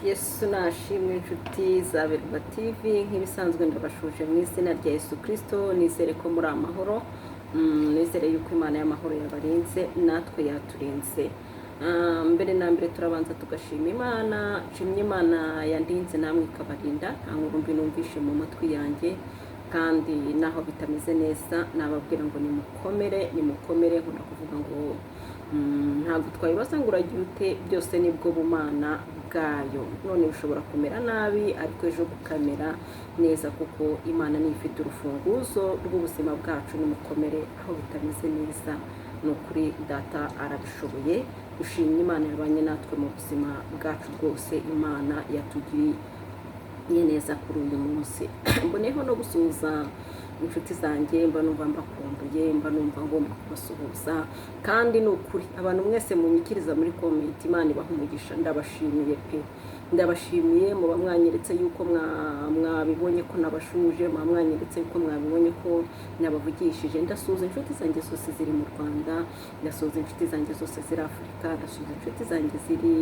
Yesu nashimwe inshuti za Berwa TV, nk'ibisanzwe ndabashuje mu izina rya Yesu Kristo. Nizere ko muri amahoro, nizere yuko Imana y'amahoro yabarinze natwe yaturinze. Mbere na mbere turabanza tugashima Imana, nshimye Imana yandinze namwe ikabarinda, nta nkuru mbi numvishe mu matwi yanjye, kandi naho bitameze neza nababwira ngo nimukomere nkunda kuvuga ngo ntabwo twabibaza ngo uragira ute, byose nibwo bumana bwayo. None bishobora kumera nabi ariko ejo bukamera neza, kuko Imana niyo ifite urufunguzo rw'ubuzima bwacu. Nimukomere aho bitameze neza, ni ukuri data arabishoboye. Dushimye Imana yabanye natwe mu buzima bwacu bwose, Imana yatugiriye neza kuri uyu munsi. Mboneyeho no gusuhuza inshuti zanjye, mba numva mbakumbuye, mba numva ngomba kubasuhuza, kandi ni ukuri abantu mwese munyikiriza muri comment, Imana ibaha umugisha. Ndabashimiye pe, ndabashimiye. muba mwanyeretse yuko mwabibonye ko nabashuje, muba mwanyeretse yuko mwabibonye ko nabavugishije. Ndasuhuza inshuti zanjye zose ziri mu Rwanda, ndasuhuza inshuti zanjye zose ziri Afurika, ndasuhuza inshuti zanjye ziri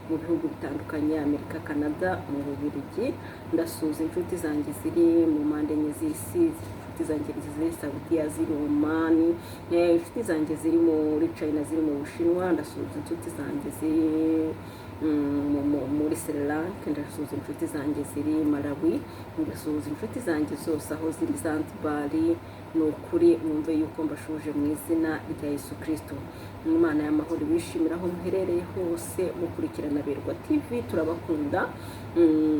mu bihugu bitandukanye, Amerika, Canada, mu Bubiligi, ndasuhuza inshuti zanjye ziri mu mpande enye z'isi, inshuti zanjye ziri Saudiya, ziri Omani, inshuti zanjye ziri muri China, ziri mu Bushinwa, ndasuhuza inshuti zanjye ziri muri Sri Lanka, ndasuhuza inshuti zanjye ziri Malawi, ndasuhuza inshuti zanjye zose aho ziri Zanzibar. Ni ukuri mwumve yuko mbashuje mu izina rya Yesu Kristo. Imana y'amahoro ibishimira aho muherereye hose mukurikirana Berwa TV. Turabakunda,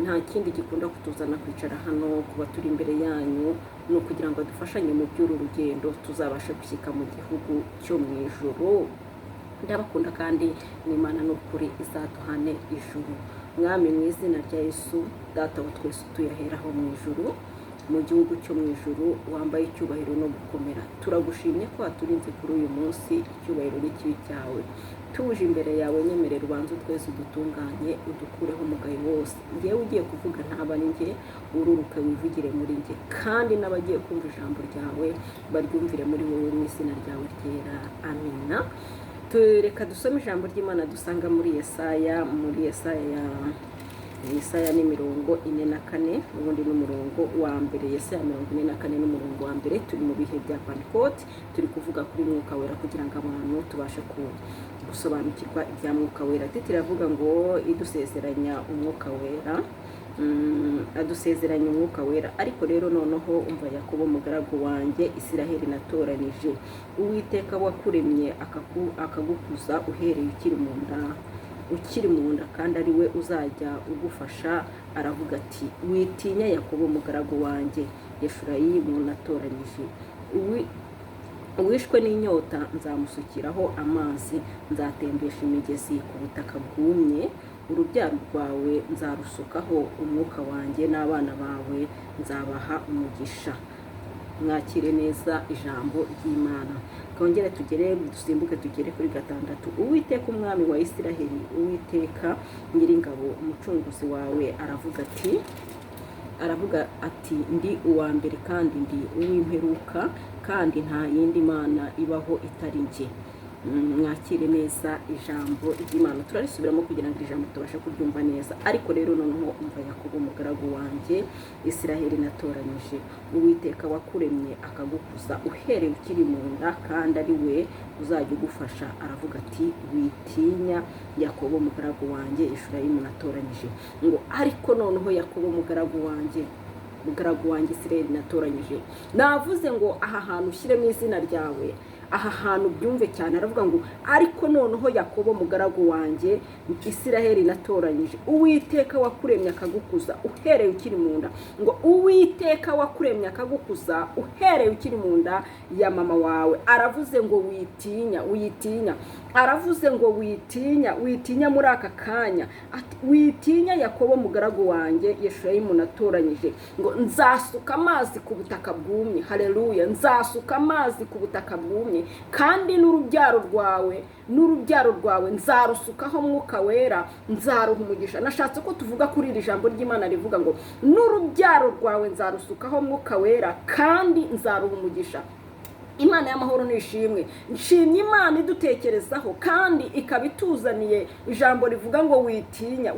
nta kindi gikunda kutuzana kwicara hano kuba turi imbere yanyu, ni ukugira ngo dufashanye mu by'uru rugendo tuzabashe gushyika mu gihugu cyo mu ijuru. Ndabakunda kandi n'Imana ni ukuri izaduhane ijuru. Mwami, mu izina rya Yesu data wa twese tuyaheraho mu ijuru, mu gihugu cyo mu ijuru, wambaye icyubahiro no gukomera. Turagushimye ko waturinze kuri uyu munsi, icyubahiro n'ikibi cyawe. Tuje imbere yawe, nyemerera ubanze twese udutunganye, udukureho umugayo wose. Ngewe ugiye kuvuga ntaba ari njye, ururuke wivugire muri njye, kandi n'abagiye kumva ijambo ryawe baryumvire muri wowe, mu izina ryawe ryera, amina. Reka dusome ijambo ry'Imana dusanga muri Yesaya ni 44, ubundi n'umurongo wa mbere. Yesaya 44 n'umurongo wa mbere. Turi mu bihe bya Pentecote, turi kuvuga kuri Mwuka Wera kugira ngo abantu tubashe gusobanukirwa ibya Mwuka Wera. Tiravuga ngo idusezeranya Umwuka Wera, adusezeranya Umwuka Wera. Ariko rero noneho umva Yakobo mugaragu wanjye, Isiraheli natoranije, Uwiteka wakuremye akagukuza uhereye ukiri mu nda, kandi ari we uzajya ugufasha. Aravuga ati, witinya Yakobo mugaragu wanjye, Efurayimu natoranyije. Uwishwe n'inyota nzamusukiraho amazi, nzatembesha imigezi ku butaka bwumye. Urubyaro rwawe nzarusukaho umwuka wanjye, n'abana bawe nzabaha umugisha. Mwakire neza ijambo ry'Imana. Twongere dusimbuke tugere kuri 6. Uwiteka umwami wa Isiraheli, Uwiteka Nyiringabo, umucunguzi wawe aravuga ati, ndi uwa mbere kandi ndi uw'imperuka, kandi nta yindi mana ibaho itari njye. Mwakire neza ijambo ry'Imana. Turarisubiramo kugira ngo ijambo tubashe kuryumva neza. Ariko rero noneho umva Yakobo mugaragu wanjye, Isiraheli natoranyije, Uwiteka wakuremye akagukuza uhereye ukiri mu nda, kandi ari we uzajya ugufasha. Aravuga ati, witinya Yakobo mugaragu wanjye, Efurayimu natoranyije. Ngo ariko noneho Yakobo mugaragu wanjye Isiraheli natoranyije. Navuze ngo aha hantu ushyiremo izina ryawe, aha hantu byumve cyane. Aravuga ngo ariko noneho Yakobo mugaragu wanjye, Isiraheli natoranyije, Uwiteka wakuremye akagukuza uhereye ukiri mu nda. Ngo Uwiteka wakuremye akagukuza uhereye ukiri mu nda ya mama wawe. Aravuze ngo witinya. Aravuze ngo witinya muri aka kanya. Ati, witinya Yakobo mugaragu wanjye, Efurayimu natoranyije. Ngo nzasuka amazi ku butaka bwumye. Haleluya. Nzasuka amazi ku butaka bwumye, kandi n'urubyaro rwawe nzarusukaho Mwuka Wera, nzaruha umugisha. Nashatse ko tuvuga kuri iri jambo ry'Imana rivuga ngo n'urubyaro rwawe nzarusukaho Mwuka Wera, kandi nzaruha umugisha. Imana y'amahoro nishimwe. Nshimye Imana idutekerezaho kandi ikabituzaniye ijambo rivuga ngo witinya.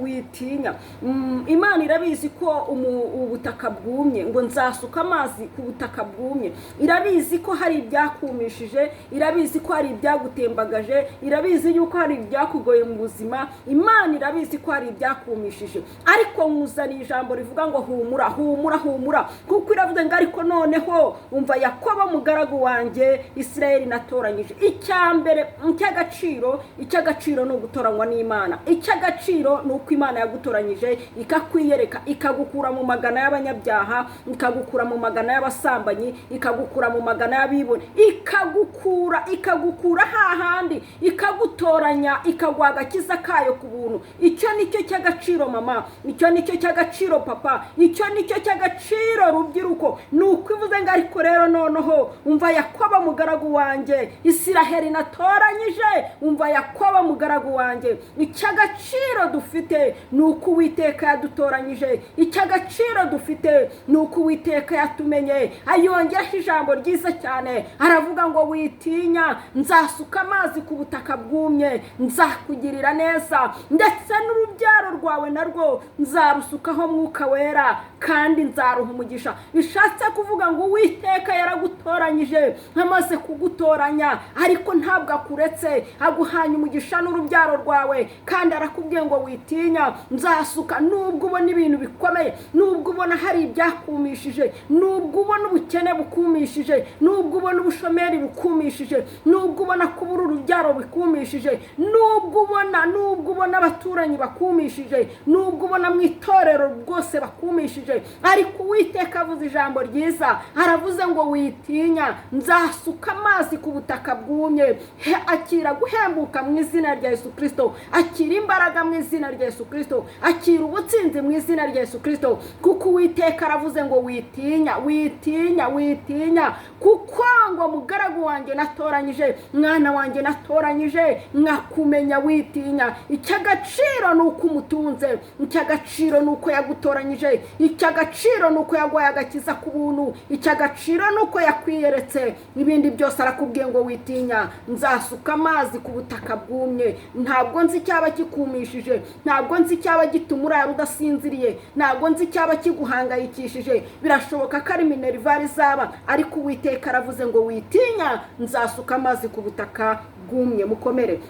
Imana irabizi ko ubutaka bwumye, ngo nzasuka amazi ku butaka bwumye. Irabizi ko hari ibyakumishije, irabizi ko hari ibyagutembagaje, irabizi yuko hari ibyakugoye mu buzima. Imana irabizi ko hari ibyakumishije, ariko nkuzaniye ijambo rivuga ngo humura, kuko iravuze ngo ariko noneho umva Yakobo mugaragu wanjye Isirayeli natoranyije. Icyambere icy'agaciro no gutoranywa n'Imana. Icy'agaciro nuko Imana yagutoranyije ikakwiyereka, ikagukura mu magana y'abanyabyaha, ikagukura mu magana y'abasambanyi, ikagukura mu magana y'abibone, ikagukura hahandi, ikagutoranya, ikaguha agakiza kayo ku buntu. Icyo nicyo cy'agaciro mama, icyo nicyo cy'agaciro papa, icyo nicyo cy'agaciro rubyiruko. Nuko ivuze ngo ariko rero noneho umva Yakobo mugaragu wanjye Isiraheli natoranyije, umva Yakobo mugaragu wanjye. Icy'agaciro dufite nuko Uwiteka yadutoranyije, icy'agaciro dufite nuko Uwiteka yatumenye. Ayongeraho ijambo ryiza cyane, aravuga ngo witinya, nzasuka amazi ku butaka bwumye, nzakugirira neza, ndetse n'urubyaro rwawe narwo nzarusukaho mwuka wera, kandi nzaruha umugisha. Bishatse kuvuga ngo Uwiteka yaragutoranyije, amaze kugutoranya ariko ntabwo akuretse, aguhanye umugisha n'urubyaro rwawe, kandi arakubwiye ngo witinya, nzasuka. Nubwo ubona ibintu bikomeye, nubwo ubona hari ibyakumishije, nubwo ubona ubukene bukumishije, nubwo ubona ubushomeri bukumishije, nubwo ubona kubura urubyaro bikumishije, nubwo ubona abaturanyi bakumishije, nubwo ubona mu itorero rwose bakumishije, ariko Uwiteka avuze ijambo ryiza, aravuze ngo witinya, nzasuka amazi ku butaka bwumye. Akira guhembuka mu izina rya Yesu Kristo, akira imbaraga mu izina rya Yesu Kristo, akira ubutsinzi mu izina rya Yesu Kristo, kuko Uwiteka aravuze ngo witinya, kuko ngo mugaragu wanjye natoranyije, mwana wanjye natoranyije, nkakumenya. Witinya. Icy'agaciro nuko umutunze, icy'agaciro nuko yagutoranyije, icy'agaciro nuko yaguhaye agakiza ku buntu, icy'agaciro nuko yakwiyeretse. Ibindi byose arakubwiye ngo witinya, nzasuka amazi ku butaka bwumye. Ntabwo nzi icyaba kikumishije, ntabwo nzi icyaba gituma urara udasinziriye, ntabwo nzi icyaba kiguhangayikishije. Birashoboka ko ari minervari izaba, ariko Uwiteka aravuze ngo witinya, nzasuka amazi ku butaka bwumye. Mukomere.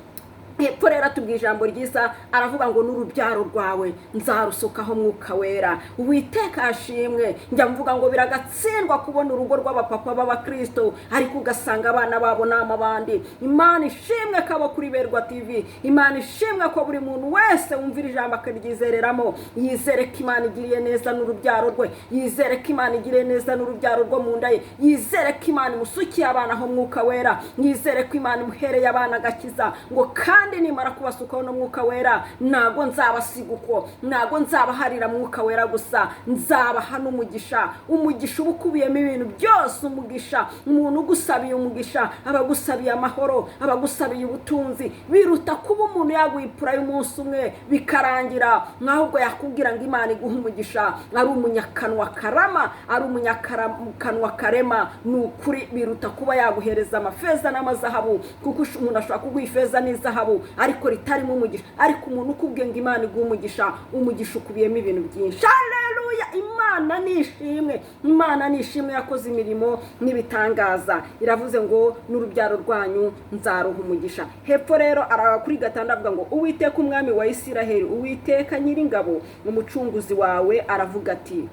Hepfo rero atubwiye ijambo ryiza, aravuga ngo n'urubyaro rwawe nzarusukaho mwuka wera. Uwiteka ashimwe. Njya mvuga ngo biragatsindwa kubona urugo rw'abapapa b'abakristo ariko ugasanga abana babo n'amabandi. Imana ishimwe ko abo kuri Berwa TV, Imana ishimwe ko buri muntu wese wumvira ijambo akaryizereramo, yizere ko Imana igiriye neza n'urubyaro rwe, yizere ko Imana igiriye neza n'urubyaro rwo mu nda ye, yizere ko Imana imusukiye abana ho mwuka wera, yizere ko Imana imuhereye abana agakiza. Ngo kandi nimara kubasukaho no mwuka wera, ntago nzabasiga uko, ntago nzabaharira mwuka wera gusa, nzabaha n'umugisha. Umugisha ubukubiyemo ibintu byose. Umugisha, umuntu ugusabiye umugisha, abagusabiye amahoro, abagusabiye ubutunzi, biruta kuba umuntu yagwipura y'umunsi umwe bikarangira. Nk'ahubwo yakubwira ngo Imana iguha umugisha, ari umunyakanwa karama, ari umunyakanwa karema. Ni ukuri biruta kuba yaguhereza amafeza n'amazahabu, kuko umuntu ashobora kuguha ifeza n'izahabu ariko ritarimo umugisha. Ariko umuntu ukubwiye ngo Imana iguha umugisha, umugisha ukubiyemo ibintu byinshi. Haleluya. Imana nishimwe, Imana nishimwe yakoze imirimo n'ibitangaza. Iravuze ngo n'urubyaro rwanyu nzaruha umugisha. Hepfo rero kuri 6 avuga ngo Uwiteka umwami wa Isiraheli, Uwiteka nyiringabo, umucunguzi wawe aravuga ati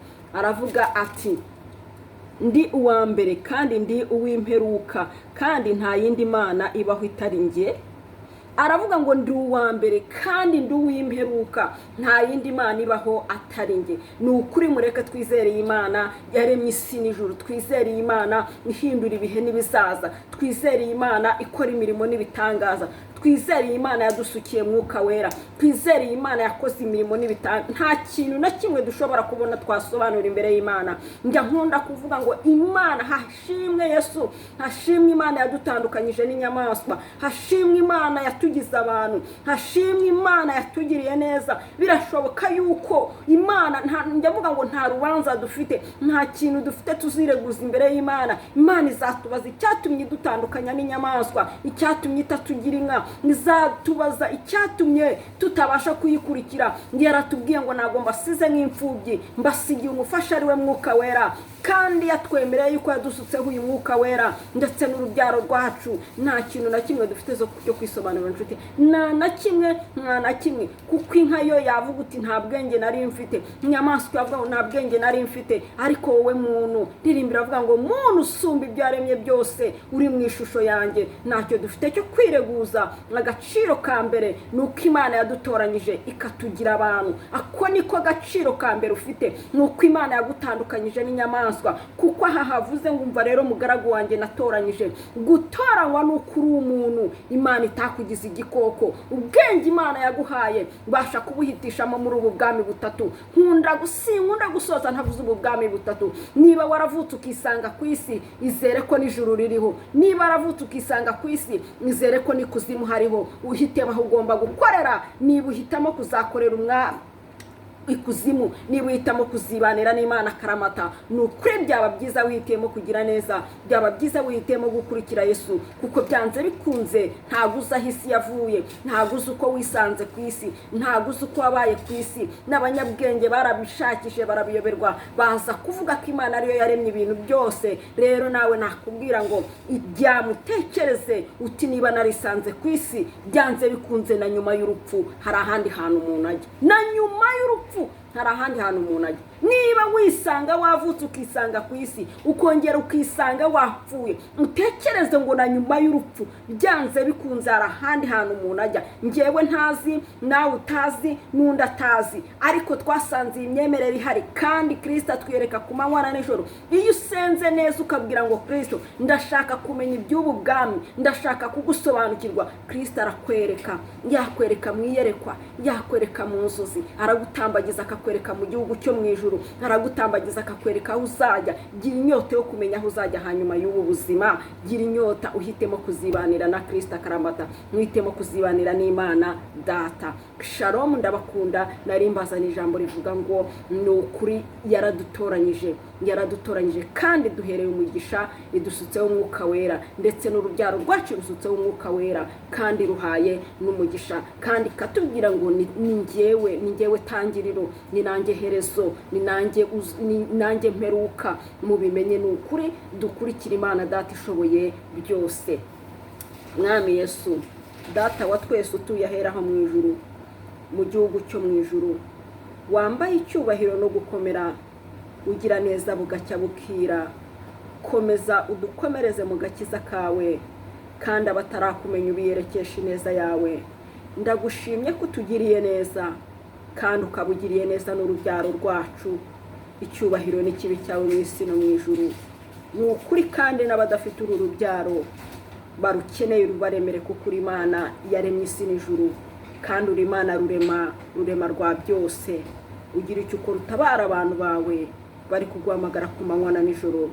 ndi uwa mbere kandi ndi uw'imperuka, kandi nta yindi mana ibaho itari njye. Aravuga ngo ndi uwa mbere kandi ndi uw'imperuka, nta yindi mana ibaho atari njye. Ni ukuri mureke twizereye Imana yaremye isi n'ijuru, twizereye Imana ihindura ibihe n'ibizaza, twizereye Imana ikora imirimo n'ibitangaza, twizere Imana yadusukiye mwuka wera, twizere Imana yakoze imirimo n'ibitanga. Nta kintu na kimwe dushobora kubona twasobanura imbere y'Imana. Njya nkunda kuvuga ngo Imana, hashimwe Yesu, hashimwe Imana yadutandukanyije n'inyamaswa, hashimwe Imana yatugize abantu, hashimwe Imana yatugiriye neza. Birashoboka yuko Imana, njya mvuga ngo nta rubanza dufite, nta kintu dufite tuzireguza imbere y'Imana. Imana izatubaza icyatumye dutandukanya n'inyamaswa, icyatumye itatugira inka, izatubaza icyatumye tutabasha kuyikurikira. Yaratubwiye ngo ntabwo mbasize nk'imfubyi, mbasigiye umufasha ari we mwuka wera, kandi yatwemereye yuko yadusutseho uyu mwuka wera ndetse n'urubyaro rwacu. Nta kintu na kimwe dufite cyo kwisobanura inshuti, nta na kimwe, kuko inka yo yavuga uti nta bwenge nari mfite, inyamaswa yavuga ngo nta bwenge nari mfite, ariko wowe muntu ndirimbira avuga ngo muntu usumba ibyo yaremye byose, uri mu ishusho yanjye. Ntacyo dufite cyo kwireguza. Agaciro ka mbere ni uko Imana yadutoranyije ikatugira abantu. Ako niko gaciro ka mbere ufite, ni uko Imana yagutandukanyije n'inyamaswa. Kuko aha havuze ngo umva rero mugaragu wanjye natoranyije. Gutoranywa ni uko uri umuntu, Imana itakugize igikoko. Ubwenge Imana yaguhaye basha kubuhitishamo muri ubu bwami butatu. Nkunda gusoza ntavuze ubu bwami butatu. Niba waravutse ukisanga ku isi, izere ko n'ijuru ririho. Niba waravutse ukisanga ku isi, izere ko n'ikuzimu hariho. Uhitemo aho ugomba gukorera. Niba uhitamo kuzakorera umwami ikuzimu, niba uhitamo kuzibanira n'Imana karamata, ni ukuri byaba byiza wihitiyemo kugira neza, byaba byiza wihitiyemo gukurikira Yesu. Kuko byanze bikunze ntabwo uzi aho isi yavuye, ntabwo uzi uko wisanze ku isi, ntabwo uzi uko wabaye ku isi. N'abanyabwenge barabishakije barabiyoberwa, baza kuvuga ko Imana ariyo yaremye ibintu byose. Rero nawe nakubwira ngo ijyamutekereze uti niba narisanze ku isi, byanze bikunze na nyuma y'urupfu hari ahandi hantu umuntu ajya. Na nyuma y'urupfu hari ahandi hantu umuntu ajya. Niba wisanga wavutse ukisanga ku isi, ukongera ukisanga wapfuye, utekereze ngo na nyuma y'urupfu byanze bikunze hari ahandi hantu umuntu ajya. Njyewe ntazi, nawe utazi, n'undi atazi, ariko twasanze iyi myemerere ihari, kandi Kristo atwereka ku manywa na nijoro. Iyo usenze neza ukabwira ngo Kristo, ndashaka kumenya iby'ubu bwami, ndashaka kugusobanukirwa, Kristo arakwereka. Yakwereka mu iyerekwa, yakwereka mu nzozi, aragutambagiza akakwereka mu gihugu cyo mu ijuru, aragutambagiza akakwereka aho uzajya. Gira inyota yo kumenya aho uzajya hanyuma y'ubu buzima. Gira inyota, uhitemo kuzibanira na Kristo akaramata, uhitemo kuzibanira n'Imana Data. Shalom, ndabakunda. Nari mbazana ijambo rivuga ngo ni ukuri yaradutoranyije kandi duhereye umugisha, idusutseho umwuka wera, ndetse n'urubyaro rwacu rusutseho umwuka wera, kandi ruhaye n'umugisha, kandi katubwira ngo ni njyewe tangiriro, ni nanjye herezo, ni nanjye mperuka. Mubimenye ni ukuri, dukurikira Imana Data ishoboye byose. Mwami Yesu, Data wa twese utuye aheraho mu ijuru, mu gihugu cyo mu ijuru, wambaye icyubahiro no gukomera, ugira neza bugacya bukira. Komeza udukomereze mu gakiza kawe, kandi abatarakumenya ubiyerekesha ineza yawe. Ndagushimye ko utugiriye neza, kandi ukabugiriye neza n'urubyaro rwacu. Icyubahiro n'ikibi cyawe mu isi no mu ijuru. Ni ukuri kandi n'abadafite uru rubyaro barukeneye urubaremere, kuko uri Imana yaremye isi n'ijuru, kandi uri Imana rurema rwa byose. Ugira icyo ukora utabara abantu bawe bari kuguhamagara ku manywa na nijoro.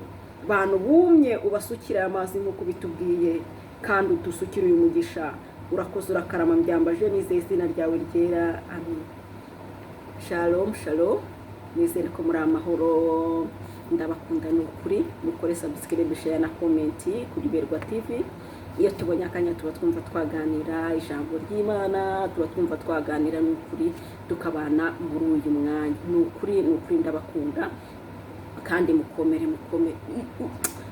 Bantu bumye ubasukire amazi nk'uko bitubwiye, kandi udusukire uyu mugisha. Urakoze, urakarama, mbyambaje nizeye izina ryawe ryera. Amen. Shalom, shalom. Nizere ko muri amahoro. Ndabakunda ni ukuri. Mukore subscribe, share na comment kuri Berwa TV. Iyo tubonye akanya tuba twumva twaganira ijambo ry'Imana, tuba twumva twaganira n'ukuri, tukabana muri uyu mwanya. Ni ukuri ndabakunda, kandi mukomere.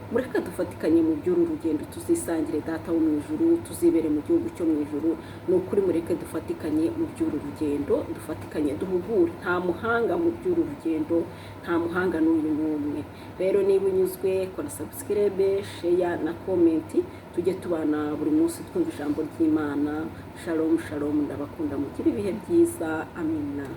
Mureka dufatikanye mu by'uru rugendo, tuzisangire Data wo mu ijuru, tuzibere mu gihugu cyo mu ijuru. Ni ukuri mureke dufatikanye mu by'uru rugendo, dufatikanye duhugure. Nta muhanga mu by'uru rugendo, nta muhanga n'uyu n'umwe. Rero niba unyuzwe, kora subscribe, share na comment, tujye tubana buri munsi twumva ijambo ry'Imana. Shalom, shalom. Ndabakunda, mugire ibihe byiza. Amina.